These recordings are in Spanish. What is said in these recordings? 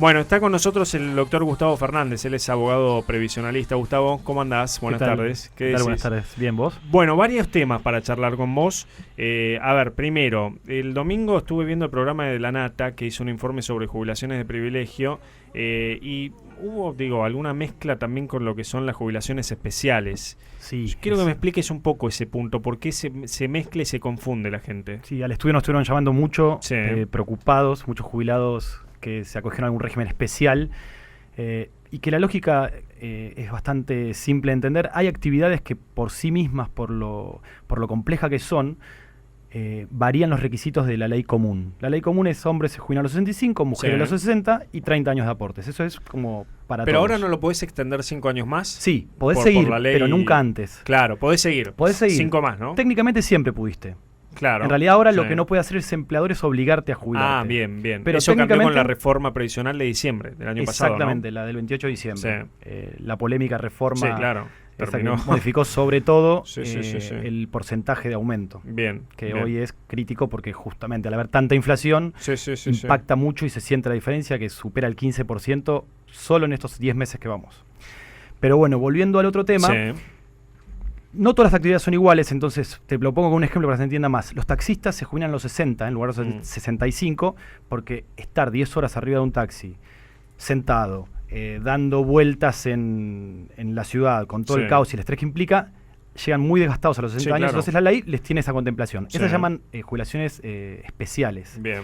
Bueno, está con nosotros el doctor Gustavo Fernández, él es abogado previsionalista. Gustavo, ¿cómo andás? Buenas tardes. ¿Qué tal? Buenas tardes. Bien, ¿vos? Bueno, varios temas para charlar con vos. A ver, primero, el domingo estuve viendo el programa de La Nata, que hizo un informe sobre jubilaciones de privilegio, y hubo, alguna mezcla también con lo que son las jubilaciones especiales. Sí. Quiero que me expliques un poco ese punto, por qué se mezcla y se confunde la gente. Sí, al estudio nos estuvieron llamando mucho, Sí. Preocupados, muchos jubilados que se acogieron a algún régimen especial, y que la lógica es bastante simple de entender. Hay actividades que por sí mismas, por lo compleja que son, varían los requisitos de la ley común. La ley común es hombres se jubilan a los 65, mujeres a los 60 y 30 años de aportes. Eso es como para ¿Pero todos. ahora no lo podés extender 5 años más? Sí, podés seguir, por la ley, pero nunca antes. Claro, podés seguir. 5 más, ¿no? Técnicamente siempre pudiste. Claro. En realidad ahora lo que no puede hacer el empleador es obligarte a jubilarte. Ah, bien. Pero eso cambió con la reforma previsional de diciembre del año pasado, ¿no? Exactamente, la del 28 de diciembre. Sí. La polémica reforma terminó. que modificó sobre todo sí. el porcentaje de aumento. Bien. Hoy es crítico porque justamente al haber tanta inflación impacta mucho y se siente la diferencia que supera el 15% solo en estos 10 meses que vamos. Pero bueno, volviendo al otro tema... Sí. No todas las actividades son iguales, entonces te lo pongo con un ejemplo para que se entienda más. Los taxistas se jubilan a los 60 en lugar de los 65 porque estar 10 horas arriba de un taxi, sentado, dando vueltas en la ciudad, con todo el caos y el estrés que implica, llegan muy desgastados a los 60 años, claro. Entonces la ley les tiene esa contemplación. Esas se llaman jubilaciones especiales. Bien.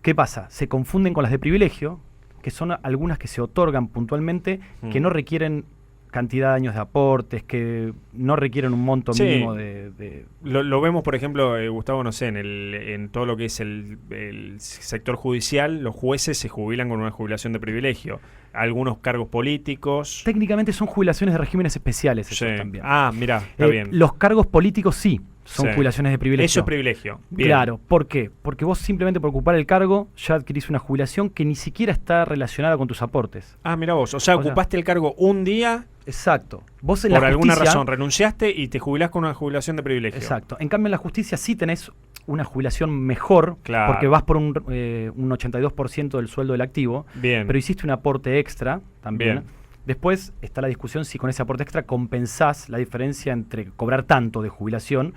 ¿Qué pasa? Se confunden con las de privilegio, que son algunas que se otorgan puntualmente, que no requieren cantidad de años de aportes, que no requieren un monto mínimo de... Lo vemos, por ejemplo, Gustavo, no sé, en todo lo que es el sector judicial, los jueces se jubilan con una jubilación de privilegio. Algunos cargos políticos... Técnicamente son jubilaciones de regímenes especiales, eso también. Ah, mira, está bien. Los cargos políticos sí, son jubilaciones de privilegio. Eso es privilegio. Bien. Claro, ¿por qué? Porque vos simplemente por ocupar el cargo ya adquirís una jubilación que ni siquiera está relacionada con tus aportes. Ah, mira vos, o sea, ocupaste el cargo un día... Exacto. Vos en por la alguna justicia, razón renunciaste y te jubilás con una jubilación de privilegio. Exacto. En cambio en la justicia sí tenés una jubilación mejor, porque vas por un 82% del sueldo del activo, pero hiciste un aporte extra también. Después está la discusión si con ese aporte extra compensás la diferencia entre cobrar tanto de jubilación,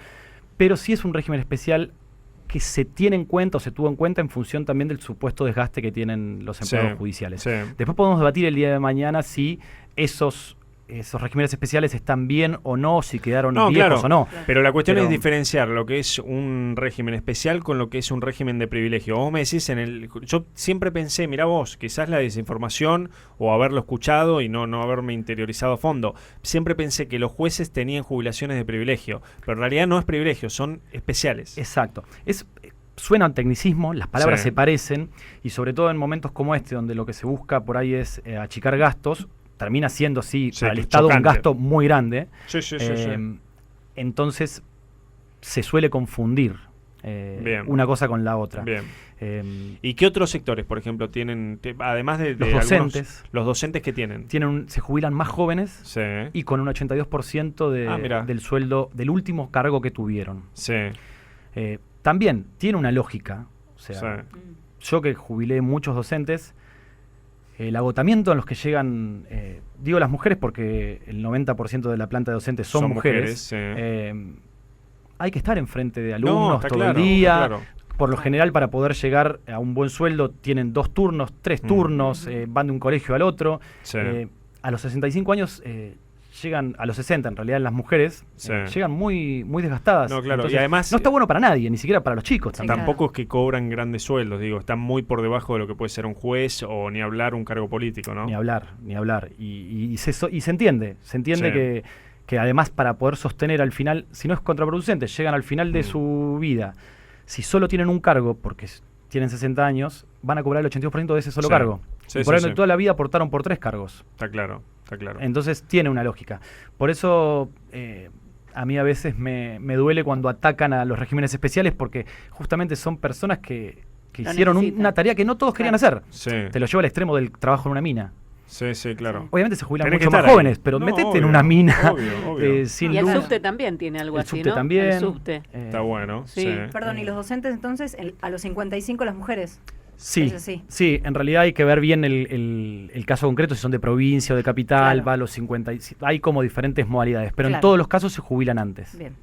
pero sí es un régimen especial que se tiene en cuenta o se tuvo en cuenta en función también del supuesto desgaste que tienen los empleados judiciales. Después podemos debatir el día de mañana si esos regímenes especiales están bien o no, si quedaron viejos o no. Pero la cuestión es diferenciar lo que es un régimen especial con lo que es un régimen de privilegio. Vos me decís, yo siempre pensé, mirá vos, quizás la desinformación o haberlo escuchado y no haberme interiorizado a fondo. Siempre pensé que los jueces tenían jubilaciones de privilegio, pero en realidad no es privilegio, son especiales. Exacto. Suena un tecnicismo, las palabras se parecen, y sobre todo en momentos como este, donde lo que se busca por ahí es achicar gastos, termina siendo, para el Estado un gasto muy grande. Entonces se suele confundir una cosa con la otra. ¿Y qué otros sectores, por ejemplo, tienen, además de los docentes? Los docentes que tienen se jubilan más jóvenes y con un 82% del sueldo del último cargo que tuvieron. También tiene una lógica. O sea, yo que jubilé muchos docentes, el agotamiento en los que llegan, digo las mujeres porque el 90% de la planta de docentes son mujeres. Hay que estar enfrente de alumnos todo el día. Por lo general, para poder llegar a un buen sueldo, tienen 2 turnos, 3 turnos, van de un colegio al otro. A los 65 años llegan, a los 60 en realidad las mujeres, llegan muy desgastadas. Entonces, y además no está bueno para nadie, ni siquiera para los chicos. Tampoco es que cobran grandes sueldos, están muy por debajo de lo que puede ser un juez o ni hablar un cargo político, ¿no? Ni hablar. Y se entiende que además para poder sostener al final, si no es contraproducente, llegan al final de su vida, si solo tienen un cargo, porque tienen 60 años, van a cobrar el 82% de ese solo cargo. Y por ejemplo, toda la vida aportaron por 3 cargos. Está claro. Entonces tiene una lógica. Por eso a mí a veces me duele cuando atacan a los regímenes especiales, porque justamente son personas que hicieron una tarea que no todos querían hacer. Te lo llevo al extremo del trabajo en una mina. Claro. Obviamente se jubilan mucho más jóvenes, pero metete en una mina. Obvio. Sin y el luz. subte también tiene algo así, subte ¿no? también. El subte. Está bueno. Perdón, ¿y los docentes entonces a los 55 las mujeres? Sí, sí, en realidad hay que ver bien el caso concreto, si son de provincia o de capital, va a los 50, hay como diferentes modalidades, pero en todos los casos se jubilan antes. Bien.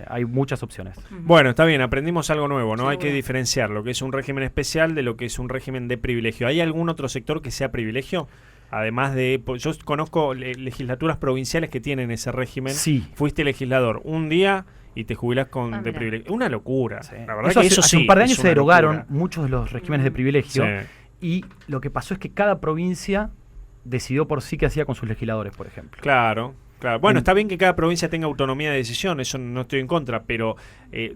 Hay muchas opciones. Bueno, está bien, aprendimos algo nuevo, ¿no? Hay que diferenciar lo que es un régimen especial de lo que es un régimen de privilegio. ¿Hay algún otro sector que sea privilegio? Además de, yo conozco legislaturas provinciales que tienen ese régimen. Sí. Fuiste legislador un día y te jubilás con de privilegio. Una locura. Sí. La verdad hace un par de años se derogaron muchos de los regímenes de privilegio y lo que pasó es que cada provincia decidió por sí qué hacía con sus legisladores, por ejemplo. Claro. Bueno, está bien que cada provincia tenga autonomía de decisión, eso no estoy en contra, pero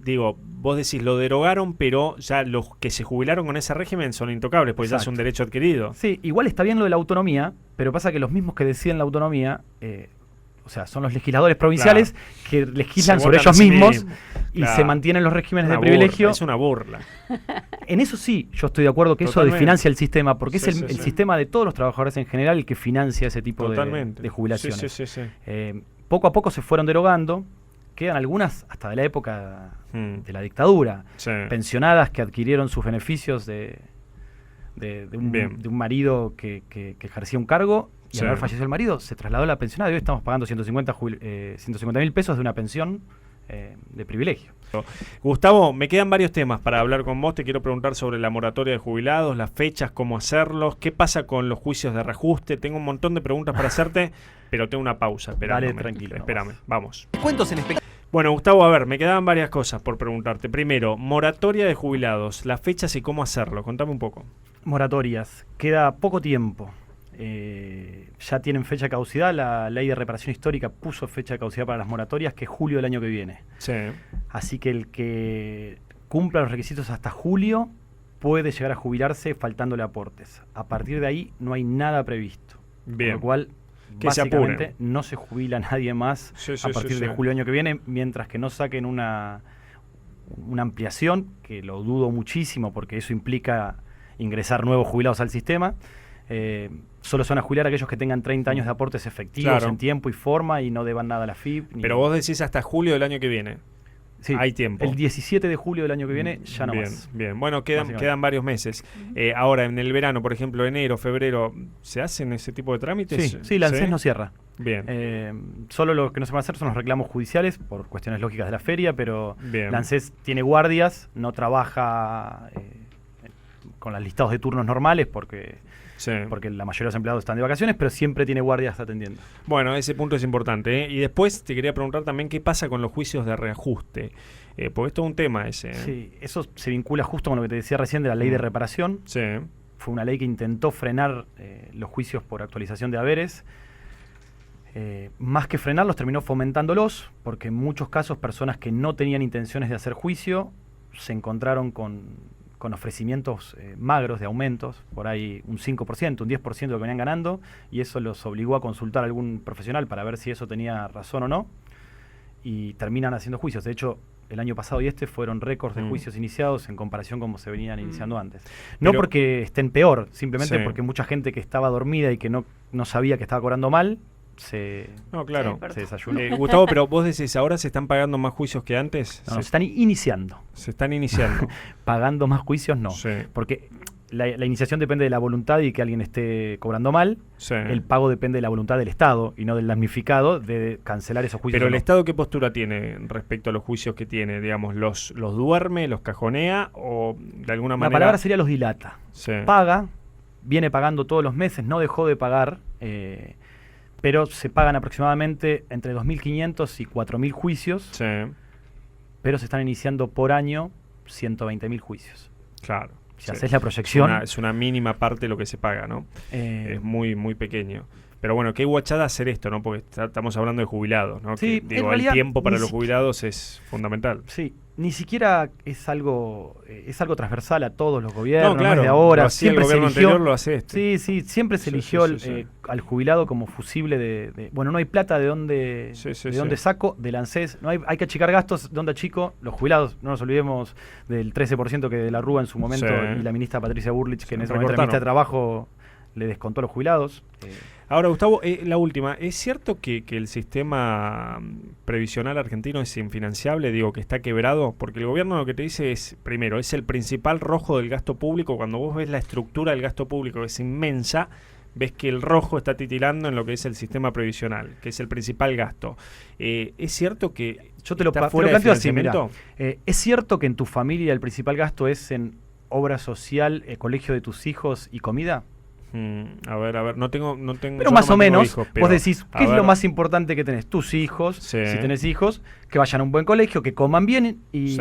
digo, vos decís lo derogaron, pero ya los que se jubilaron con ese régimen son intocables, porque ya es un derecho adquirido. Sí, igual está bien lo de la autonomía, pero pasa que los mismos que deciden la autonomía, o sea, son los legisladores provinciales que legislan sobre ellos mismos y se mantienen los regímenes de privilegio. Es una burla. En eso sí, yo estoy de acuerdo que eso desfinancia el sistema, porque es el sistema de todos los trabajadores en general el que financia ese tipo de jubilaciones. Poco a poco se fueron derogando, quedan algunas hasta de la época de la dictadura, pensionadas que adquirieron sus beneficios de un marido que ejercía un cargo. Y al haber fallecido el marido, se trasladó a la pensionada y hoy estamos pagando 150.000 pesos de una pensión de privilegio. Gustavo, me quedan varios temas para hablar con vos. Te quiero preguntar sobre la moratoria de jubilados, las fechas, cómo hacerlos, qué pasa con los juicios de reajuste. Tengo un montón de preguntas para hacerte, pero tengo una pausa. Dale, tranquilo. Espérame, vamos. Cuentos en Bueno, Gustavo, a ver, me quedaban varias cosas por preguntarte. Primero, moratoria de jubilados, las fechas y cómo hacerlo. Contame un poco. Moratorias. Queda poco tiempo. Ya tienen fecha de caducidad. La ley de reparación histórica puso fecha de caducidad para las moratorias, que es julio del año que viene. Sí. Así que el que cumpla los requisitos hasta julio puede llegar a jubilarse faltándole aportes. A partir de ahí no hay nada previsto. Bien. Con lo cual, básicamente, no se jubila nadie más a partir de julio del año que viene, mientras que no saquen una ampliación, que lo dudo muchísimo porque eso implica ingresar nuevos jubilados al sistema. Solo se van a jubilar aquellos que tengan 30 años de aportes efectivos en tiempo y forma y no deban nada a la FIP. Pero vos decís hasta julio del año que viene. Sí, hay tiempo. El 17 de julio del año que viene ya no más. Bien, bueno, quedan varios meses. Ahora, en el verano, por ejemplo, enero, febrero, ¿se hacen ese tipo de trámites? Sí, la ANSES no cierra. Bien. Solo lo que no se van a hacer son los reclamos judiciales por cuestiones lógicas de la feria, pero la ANSES tiene guardias, no trabaja con los listados de turnos normales porque la mayoría de los empleados están de vacaciones, pero siempre tiene guardias atendiendo. Bueno, ese punto es importante. Y después te quería preguntar también qué pasa con los juicios de reajuste, porque esto es un tema ese. Sí, eso se vincula justo con lo que te decía recién de la ley de reparación. Sí. Fue una ley que intentó frenar los juicios por actualización de haberes. Más que frenarlos, terminó fomentándolos, porque en muchos casos personas que no tenían intenciones de hacer juicio se encontraron con ofrecimientos magros de aumentos, por ahí un 5%, un 10% de lo que venían ganando, y eso los obligó a consultar a algún profesional para ver si eso tenía razón o no, y terminan haciendo juicios. De hecho, el año pasado y fueron récords de juicios iniciados en comparación con cómo se venían iniciando antes. No porque estén peor, simplemente porque mucha gente que estaba dormida y que no sabía que estaba cobrando mal, se desayunó. Gustavo, pero vos decís, ¿ahora se están pagando más juicios que antes? No, se están iniciando. Se están iniciando. Pagando más juicios, no. Sí. Porque la iniciación depende de la voluntad y que alguien esté cobrando mal. Sí. El pago depende de la voluntad del Estado y no del damnificado de cancelar esos juicios. Pero el Estado, ¿qué postura tiene respecto a los juicios que tiene? Digamos, ¿los duerme, los cajonea o de alguna manera...? La palabra sería los dilata. Sí. Paga, viene pagando todos los meses, no dejó de pagar... pero se pagan aproximadamente entre 2.500 y 4.000 juicios, pero se están iniciando por año 120.000 juicios. Claro. Si haces la proyección... Es una mínima parte lo que se paga, ¿no? Es muy, muy pequeño. Pero bueno, qué guachada hacer esto, ¿no? Porque estamos hablando de jubilados, ¿no? Sí, que, el tiempo para los jubilados es fundamental. Sí, ni siquiera es algo transversal a todos los gobiernos, no es de ahora. Siempre el gobierno anterior lo hace Sí, siempre se eligió al jubilado como fusible de bueno, no hay plata de dónde saco, del ANSES, no hay que achicar gastos, de dónde achico, los jubilados, no nos olvidemos del 13% que de la Rúa en su momento y la ministra Patricia Burlich, que en ese momento era ministra de Trabajo, le descontó a los jubilados. Ahora, Gustavo, la última. ¿Es cierto que el sistema previsional argentino es infinanciable? Digo, que está quebrado. Porque el gobierno lo que te dice es, primero, es el principal rojo del gasto público. Cuando vos ves la estructura del gasto público, que es inmensa, ves que el rojo está titilando en lo que es el sistema previsional, que es el principal gasto. ¿Es cierto que yo te lo planteo así, mira, ¿es cierto que en tu familia el principal gasto es en obra social, colegio de tus hijos y comida? A ver, no tengo. Pero más o menos, hijos, pero, vos decís, ¿qué es lo más importante que tenés? Tus hijos, si tenés hijos, que vayan a un buen colegio, que coman bien y...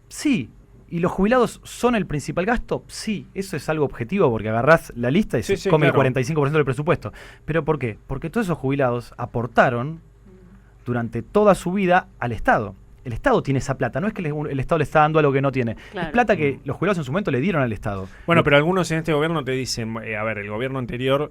Sí. ¿Y los jubilados son el principal gasto? Sí, eso es algo objetivo, porque agarrás la lista y se come claro. El 45% del presupuesto. ¿Pero por qué? Porque todos esos jubilados aportaron durante toda su vida al Estado. El Estado tiene esa plata, no es que el Estado le está dando algo que no tiene. Claro. Es plata que los jubilados en su momento le dieron al Estado. Bueno, pero algunos en este gobierno te dicen, a ver, el gobierno anterior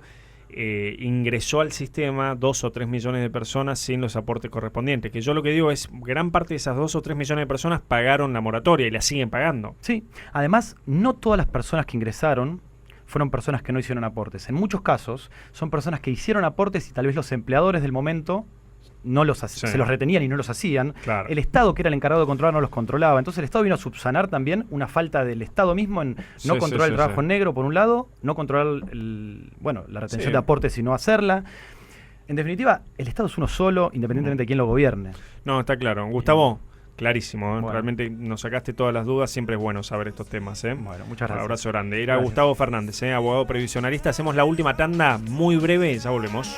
ingresó al sistema 2 o 3 millones de personas sin los aportes correspondientes. Que yo lo que digo es, gran parte de esas 2 o 3 millones de personas pagaron la moratoria y la siguen pagando. Sí, además, no todas las personas que ingresaron fueron personas que no hicieron aportes. En muchos casos, son personas que hicieron aportes y tal vez los empleadores del momento se los retenían y no los hacían. Claro. El Estado, que era el encargado de controlar, no los controlaba. Entonces el Estado vino a subsanar también una falta del Estado mismo en no controlar el trabajo negro, por un lado, no controlar la retención de aportes y no hacerla. En definitiva, el Estado es uno solo, independientemente de quién lo gobierne. No, está claro. Gustavo, clarísimo. Bueno. Realmente nos sacaste todas las dudas. Siempre es bueno saber estos temas. Bueno, muchas gracias. Un abrazo grande. Era Gustavo Fernández, abogado previsionalista. Hacemos la última tanda muy breve y ya volvemos.